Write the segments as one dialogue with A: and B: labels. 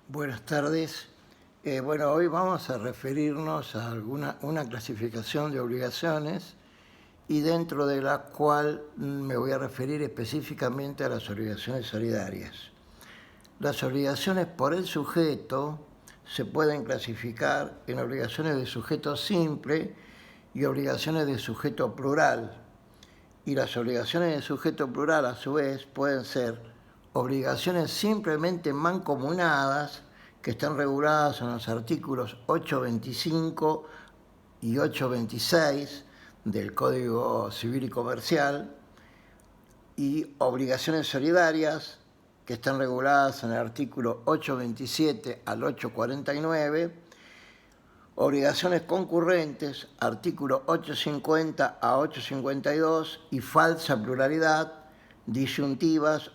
A: Buenas tardes. Bueno, hoy vamos a referirnos a una clasificación de obligaciones y dentro de la cual me voy a referir específicamente a las obligaciones solidarias. Las obligaciones por el sujeto se pueden clasificar en obligaciones de sujeto simple y obligaciones de sujeto plural. Y las obligaciones de sujeto plural, a su vez, pueden ser obligaciones simplemente mancomunadas, que están reguladas en los artículos 825 y 826 del Código Civil y Comercial, y obligaciones solidarias, que están reguladas en el artículo 827 al 849, obligaciones concurrentes, artículo 850 a 852, y falsa pluralidad, disyuntivas,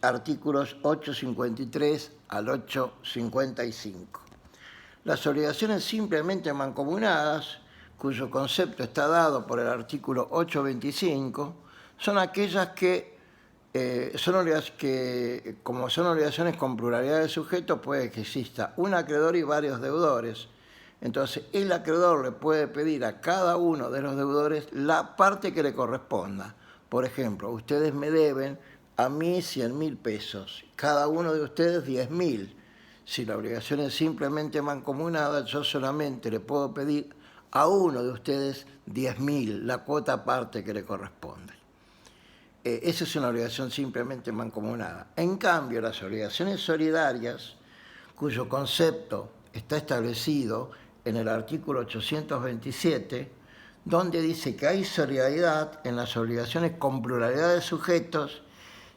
A: artículos 853 al 855. Las obligaciones simplemente mancomunadas, cuyo concepto está dado por el artículo 825, son aquellas como son obligaciones con pluralidad de sujetos, puede que exista un acreedor y varios deudores. Entonces, el acreedor le puede pedir a cada uno de los deudores la parte que le corresponda. Por ejemplo, ustedes me deben a mí 100.000 pesos, cada uno de ustedes 10.000. Si la obligación es simplemente mancomunada, yo solamente le puedo pedir a uno de ustedes 10.000, la cuota parte que le corresponde. Esa es una obligación simplemente mancomunada. En cambio, las obligaciones solidarias, cuyo concepto está establecido en el artículo 827, donde dice que hay solidaridad en las obligaciones con pluralidad de sujetos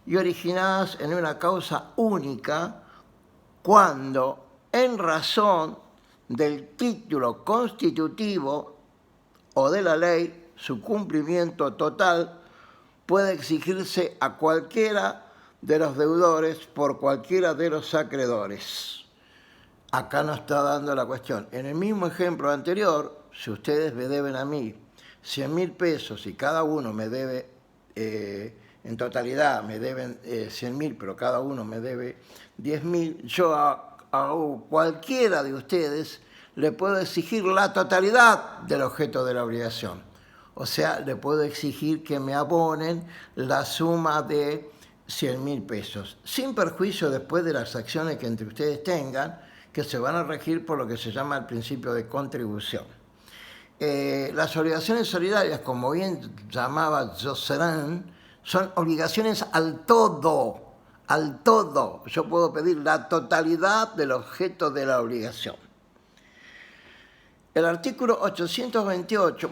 A: y originadas en una causa única cuando, en razón del título constitutivo o de la ley, su cumplimiento total puede exigirse a cualquiera de los deudores por cualquiera de los acreedores. Acá no está dando la cuestión. En el mismo ejemplo anterior, si ustedes me deben a mí 100.000 pesos y cada uno me debe, en totalidad me deben 100.000, pero cada uno me debe 10.000, yo a cualquiera de ustedes le puedo exigir la totalidad del objeto de la obligación. O sea, le puedo exigir que me abonen la suma de 100.000 pesos, sin perjuicio después de las acciones que entre ustedes tengan, que se van a regir por lo que se llama el principio de contribución. Las obligaciones solidarias, como bien llamaba Josserand, son obligaciones al todo. Al todo. Yo puedo pedir la totalidad del objeto de la obligación. El artículo 828,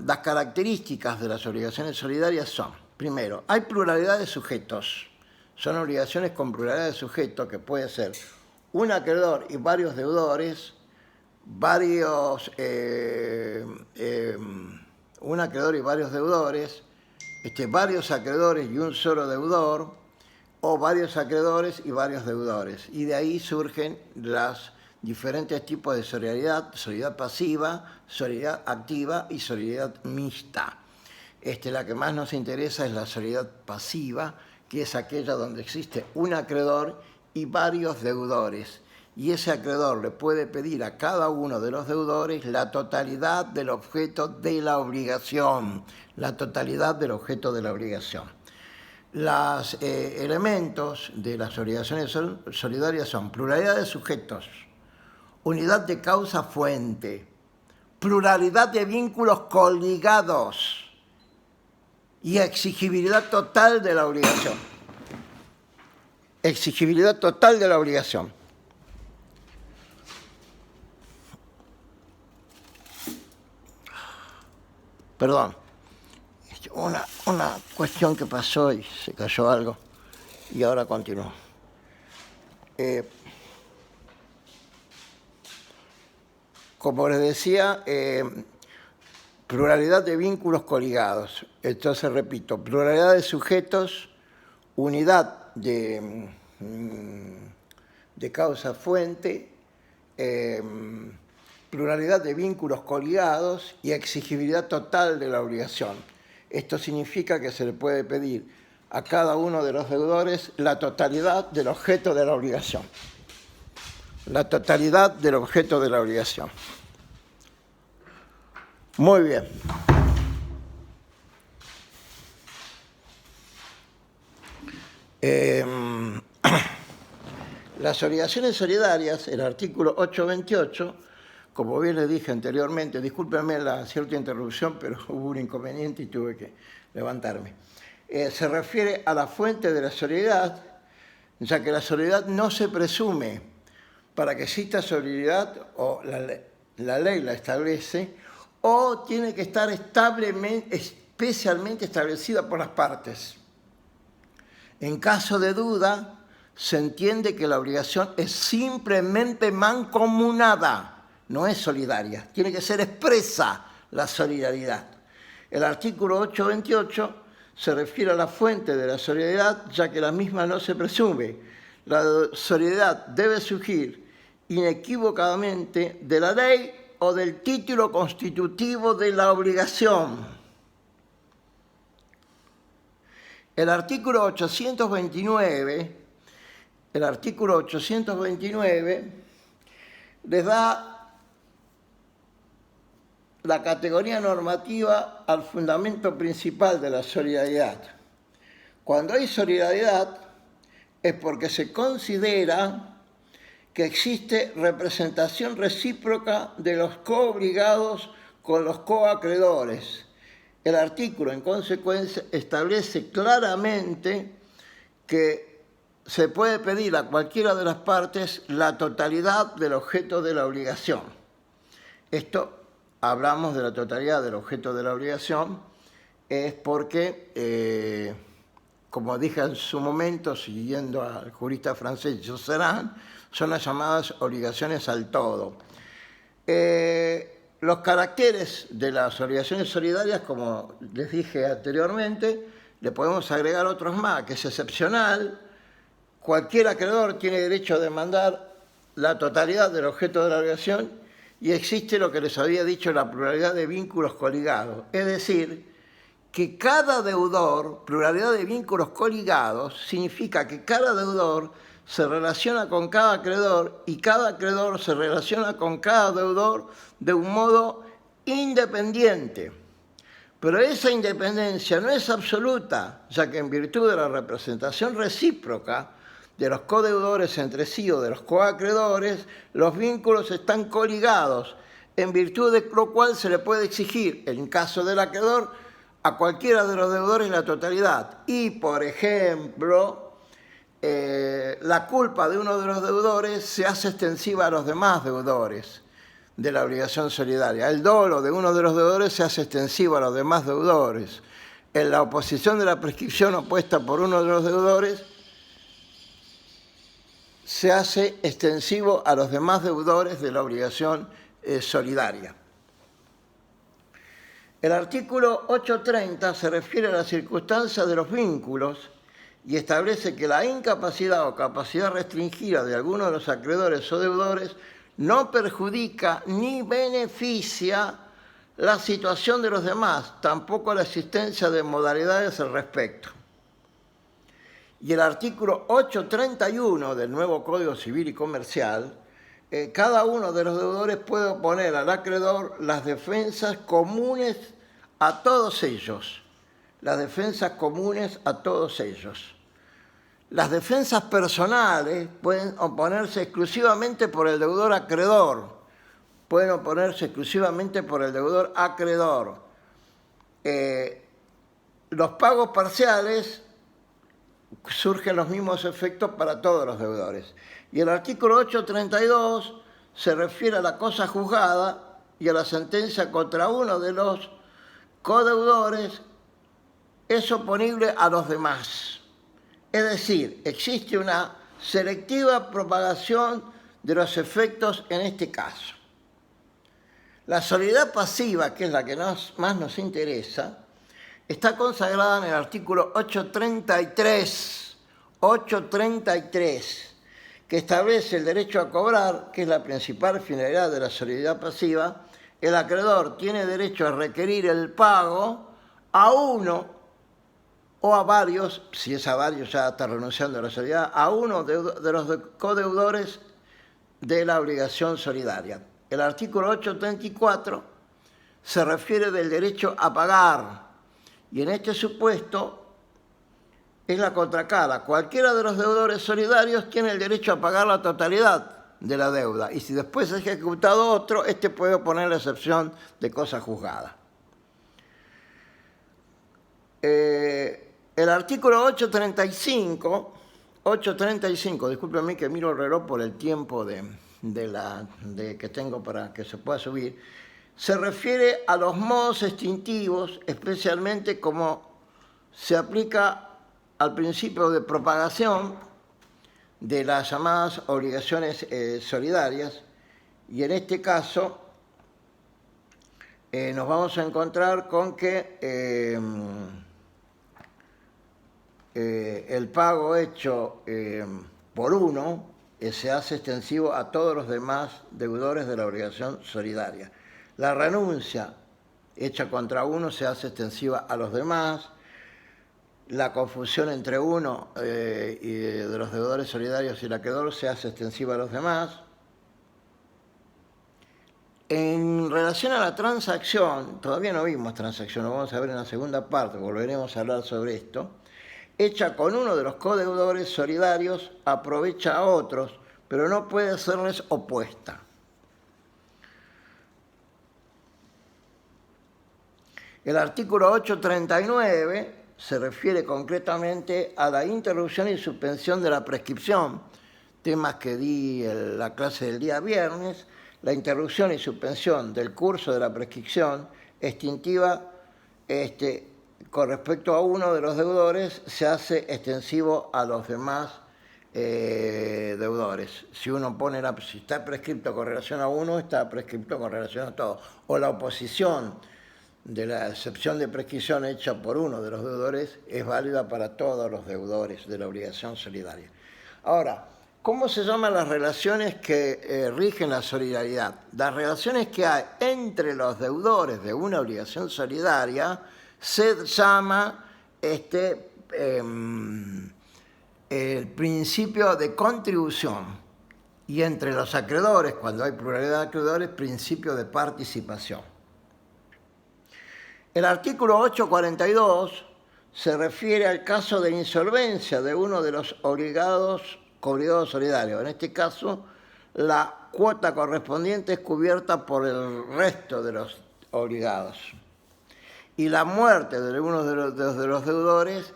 A: las características de las obligaciones solidarias son, primero, hay pluralidad de sujetos. Son obligaciones con pluralidad de sujetos, que puede ser un acreedor y varios deudores, un acreedor y varios deudores, varios acreedores y un solo deudor, o varios acreedores y varios deudores. Y de ahí surgen las diferentes tipos de solidaridad: solidaridad pasiva, solidaridad activa y solidaridad mixta. La que más nos interesa es la solidaridad pasiva, que es aquella donde existe un acreedor y varios deudores. Y ese acreedor le puede pedir a cada uno de los deudores la totalidad del objeto de la obligación. La totalidad del objeto de la obligación. Los elementos de las obligaciones solidarias son pluralidad de sujetos, unidad de causa fuente, pluralidad de vínculos coligados y exigibilidad total de la obligación. Exigibilidad total de la obligación. Perdón, una cuestión que pasó y se cayó algo y ahora continúo. Como les decía, pluralidad de vínculos coligados. Entonces, repito, pluralidad de sujetos, unidad de causa fuente, pluralidad de vínculos coligados y exigibilidad total de la obligación. Esto significa que se le puede pedir a cada uno de los deudores la totalidad del objeto de la obligación. La totalidad del objeto de la obligación. Muy bien. Las obligaciones solidarias, el artículo 828, como bien les dije anteriormente, discúlpenme la cierta interrupción, pero hubo un inconveniente y tuve que levantarme. Se refiere a la fuente de la solidaridad, ya que la solidaridad no se presume para que exista solidaridad, o la ley la establece, o tiene que estar especialmente establecida por las partes. En caso de duda, se entiende que la obligación es simplemente mancomunada, no es solidaria. Tiene que ser expresa la solidaridad. El artículo 828 se refiere a la fuente de la solidaridad, ya que la misma no se presume. La solidaridad debe surgir inequívocamente de la ley o del título constitutivo de la obligación. El artículo 829 les da la categoría normativa al fundamento principal de la solidaridad. Cuando hay solidaridad es porque se considera que existe representación recíproca de los coobligados con los coacreedores. El artículo, en consecuencia, establece claramente que se puede pedir a cualquiera de las partes la totalidad del objeto de la obligación. Esto, hablamos de la totalidad del objeto de la obligación, es porque, como dije en su momento, siguiendo al jurista francés Josserand, son las llamadas obligaciones al todo. Los caracteres de las obligaciones solidarias, como les dije anteriormente, le podemos agregar otros más, que es excepcional. Cualquier acreedor tiene derecho a demandar la totalidad del objeto de la obligación y existe lo que les había dicho, la pluralidad de vínculos coligados. Es decir, que cada deudor, pluralidad de vínculos coligados, significa que cada deudor se relaciona con cada acreedor y cada acreedor se relaciona con cada deudor de un modo independiente. Pero esa independencia no es absoluta, ya que en virtud de la representación recíproca de los codeudores entre sí o de los coacreedores, los vínculos están coligados, en virtud de lo cual se le puede exigir, en caso del acreedor, a cualquiera de los deudores la totalidad. Y, por ejemplo, la culpa de uno de los deudores se hace extensiva a los demás deudores de la obligación solidaria. El dolo de uno de los deudores se hace extensivo a los demás deudores. En la oposición de la prescripción opuesta por uno de los deudores se hace extensivo a los demás deudores de la obligación solidaria. El artículo 830 se refiere a las circunstancias de los vínculos y establece que la incapacidad o capacidad restringida de alguno de los acreedores o deudores no perjudica ni beneficia la situación de los demás, tampoco la existencia de modalidades al respecto. Y el artículo 831 del nuevo Código Civil y Comercial, cada uno de los deudores puede oponer al acreedor las defensas comunes a todos ellos. Las defensas comunes a todos ellos. Las defensas personales pueden oponerse exclusivamente por el deudor acreedor. Pueden oponerse exclusivamente por el deudor acreedor. Los pagos parciales surgen los mismos efectos para todos los deudores. Y el artículo 832 se refiere a la cosa juzgada y a la sentencia contra uno de los codeudores es oponible a los demás. Es decir, existe una selectiva propagación de los efectos en este caso. La solidaridad pasiva, que es la que más nos interesa, está consagrada en el artículo 833, que establece el derecho a cobrar, que es la principal finalidad de la solidaridad pasiva. El acreedor tiene derecho a requerir el pago a uno o a varios, si es a varios ya está renunciando a la solidaridad, a uno de los codeudores de la obligación solidaria. El artículo 834 se refiere del derecho a pagar, y en este supuesto es la contracara. Cualquiera de los deudores solidarios tiene el derecho a pagar la totalidad de la deuda, y si después es ejecutado otro, este puede oponer la excepción de cosa juzgada. El artículo 835, discúlpenme que miro el reloj por el tiempo que tengo para que se pueda subir, se refiere a los modos extintivos, especialmente como se aplica al principio de propagación de las llamadas obligaciones solidarias, y en este caso nos vamos a encontrar con que el pago hecho por uno se hace extensivo a todos los demás deudores de la obligación solidaria. La renuncia hecha contra uno se hace extensiva a los demás. La confusión entre uno y de los deudores solidarios y el acreedor se hace extensiva a los demás. En relación a la transacción, todavía no vimos transacción, lo vamos a ver en la segunda parte, volveremos a hablar sobre esto. Hecha con uno de los codeudores solidarios, aprovecha a otros, pero no puede serles opuesta. El artículo 839 se refiere concretamente a la interrupción y suspensión de la prescripción, temas que di en la clase del día viernes. La interrupción y suspensión del curso de la prescripción extintiva con respecto a uno de los deudores se hace extensivo a los demás deudores. Si uno pone si está prescripto con relación a uno, está prescripto con relación a todos. O la oposición de la excepción de prescripción hecha por uno de los deudores es válida para todos los deudores de la obligación solidaria. Ahora, ¿cómo se llaman las relaciones que rigen la solidaridad? Las relaciones que hay entre los deudores de una obligación solidaria se llama el principio de contribución, y entre los acreedores, cuando hay pluralidad de acreedores, principio de participación. El artículo 842 se refiere al caso de insolvencia de uno de los obligados solidarios. En este caso, la cuota correspondiente es cubierta por el resto de los obligados. Y la muerte de uno de los deudores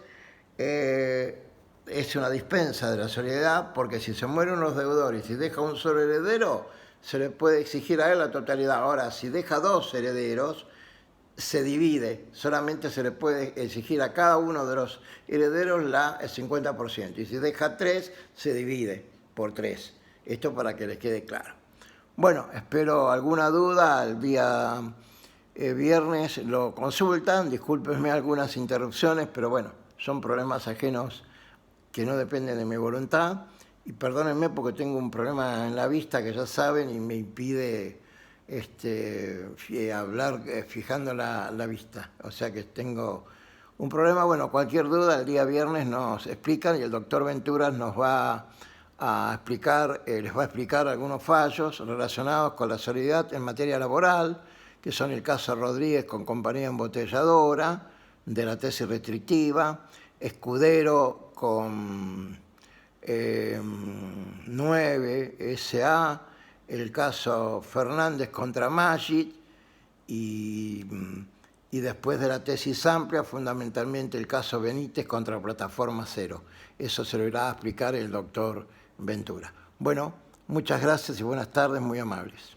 A: es una dispensa de la solidaridad, porque si se mueren los deudores y deja un solo heredero, se le puede exigir a él la totalidad. Ahora, si deja dos herederos, se divide, solamente se le puede exigir a cada uno de los herederos el 50%, y si deja tres, se divide por tres. Esto para que les quede claro. Bueno, espero alguna duda, el día viernes lo consultan, discúlpenme algunas interrupciones, pero bueno, son problemas ajenos que no dependen de mi voluntad, y perdónenme porque tengo un problema en la vista que ya saben y me impide hablar fijando la vista, o sea que tengo un problema. Bueno, cualquier duda el día viernes nos explican, y el doctor Venturas nos va a explicar, les va a explicar algunos fallos relacionados con la solidaridad en materia laboral, que son el caso Rodríguez con compañía embotelladora, de la tesis restrictiva, Escudero con 9 S.A., el caso Fernández contra Magid, y después de la tesis amplia, fundamentalmente el caso Benítez contra Plataforma Cero. Eso se lo irá a explicar el doctor Ventura. Bueno, muchas gracias y buenas tardes, muy amables.